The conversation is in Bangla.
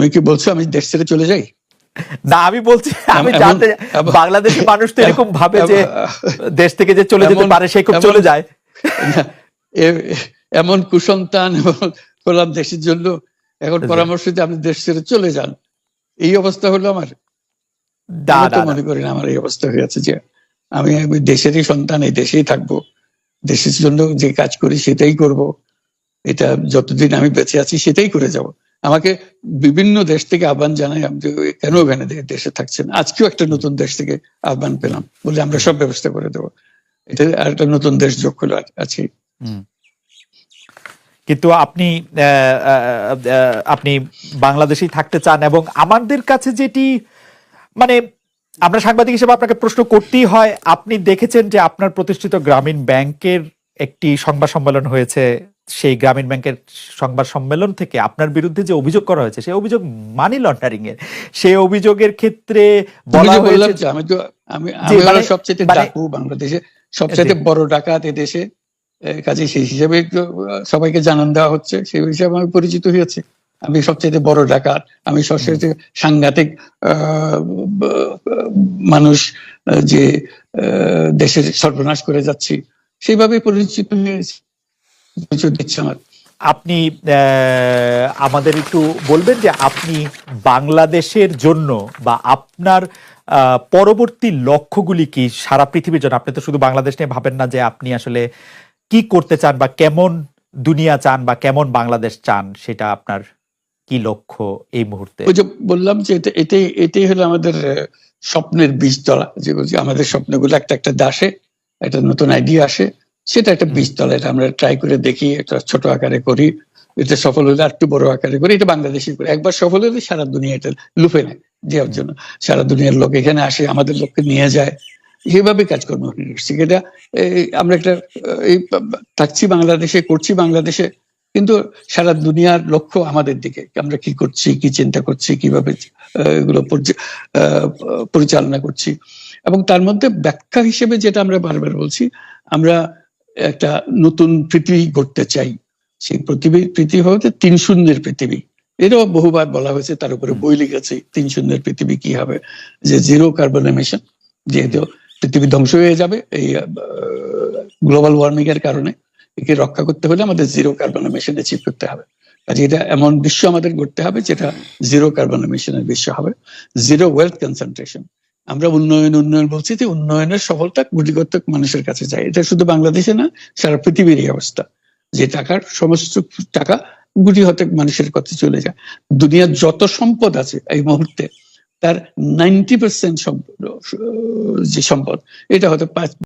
তুমি কি বলছো আমি দেশ ছেড়ে চলে যাই? না, আমি বলছি, আমি জানতে, বাংলাদেশের মানুষ তো এরকম ভাবে যে দেশ থেকে যে চলে যেতে পারে সে খুব চলে যায়। এমন কুসন্তান করলাম দেশের জন্য, এখন পরামর্শ দিয়ে আপনি দেশ ছেড়ে চলে যান, এই অবস্থা হলো আমার। আমি তো মনে করি না আমার এই অবস্থা হয়েছে, যে আমি দেশেরই সন্তান, এই দেশেই থাকবো, দেশের জন্য যে কাজ করি সেটাই করব, এটা যতদিন আমি বেঁচে আছি সেটাই করে যাব। আমাকে বিভিন্ন দেশ থেকে আহ্বান জানাই, আমি কেন ওখানে দেশে থাকছেন। আজকেও একটা নতুন দেশ থেকে আহ্বান পেলাম, বলে আমরা সব ব্যবস্থা করে দেবো। এটা আর একটা নতুন দেশ যোগ হলো আছে। কিন্তু আপনি বাংলাদেশেই থাকতে চান, এবং আমাদের কাছে যেটি মানে আমরা সাংবাদিক হিসেবে আপনাকে প্রশ্ন করতেই হয়, আপনি দেখেছেন যে আপনার প্রতিষ্ঠিত গ্রামীণ ব্যাংকের একটি সংবাদ সম্মেলন হয়েছে, সেই গ্রামীণ ব্যাংকের সংবাদ সম্মেলন থেকে আপনার বিরুদ্ধে যে অভিযোগ করা হয়েছে সেই অভিযোগ মানি লন্ডারিং এর। সেই অভিযোগের ক্ষেত্রে বলা হয়েছে আমি সবচেয়ে ডাকু বাংলাদেশে, সবচেয়ে বড় ডাকাত এদেশে, কাজে সেই হিসাবে সবাইকে জানান দেওয়া হচ্ছে, সেই হিসাবে আমি পরিচিত হয়েছি। আমি সবচেয়ে বড় ডাকাত, আমি সবচেয়ে সাংঘাতিক মানুষ, যে দেশের সর্বনাশ করে যাচ্ছি, সেইভাবে পরিচিত হয়েছি, দিচ্ছে আমার। আপনি আমাদের একটু বলবেন যে আপনি বাংলাদেশের জন্য বা আপনার পরবর্তী লক্ষ্যগুলি কি সারা পৃথিবীর জন্য? আপনি তো শুধু বাংলাদেশ নিয়ে ভাবেন না, যে আপনি আসলে কি করতে চান বা কেমন দুনিয়া চান বা কেমন বাংলাদেশ চান, সেটা আপনার কি লক্ষ্য এই মুহূর্তে? ওই যে বললাম যে এটাই হলো আমাদের স্বপ্নের বীজতলা, যে আমাদের স্বপ্নগুলো একটা একটা দাসে একটা নতুন আইডিয়া আসে, সেটা একটা বীজতলা, এটা আমরা ট্রাই করে দেখি, একটা ছোট আকারে করি, এটা সফল হলে একটু বড় আকারে করি, এটা বাংলাদেশি করি। একবার সফল হলে সারা দুনিয়া এটা লুফে নেয় দেওয়ার জন্য, সারা দুনিয়ার লোক এখানে আসে, আমাদের লোককে নিয়ে যায়, এইভাবে কাজকর্ম করছি। এটা আমরা একটা থাকছি বাংলাদেশে, করছি বাংলাদেশে, কিন্তু সারা দুনিয়ার লক্ষ্য আমাদের দিকে, আমরা কি করছি, কি চিন্তা করছি, কিভাবে এগুলো পরিচালনা করছি। এবং তার মধ্যে ব্যাখ্যা হিসেবে যেটা আমরা বারবার বলছি, আমরা একটা নতুন পৃথিবী গড়তে চাই। সেই পৃথিবী হতে 3 শূন্যের পৃথিবী, এটাও বহুবার বলা হয়েছে, তার উপরে বই লিখেছি। 3 শূন্যের পৃথিবী কি হবে, যে 0 কার্বন এমিশন, যেহেতু পৃথিবী ধ্বংস হয়ে যাবে এই গ্লোবাল ওয়ার্মিং এর কারণে, একে রক্ষা করতে হলে আমাদের 0 কার্বন এমিশন অ্যাচিভ করতে হবে। কাজে এটা এমন বিশ্ব আমাদের গড়তে হবে যেটা 0 কার্বন এমিশনের বিশ্ব হবে। 0 ওয়েলথ কনসেন্ট্রেশন। আমরা উন্নয়ন বলছি, যে উন্নয়নের সফলতা গুটিকতক মানুষের কাছে যায়। এটা শুধু বাংলাদেশে না, সারা পৃথিবীর এই অবস্থা, যে সমস্ত টাকা গুটি হতে মানুষের কাছে চলে যায়। দুনিয়ার যত সম্পদ আছে এই মুহূর্তে, তার 90% যে সম্পদ, এটা হয়তো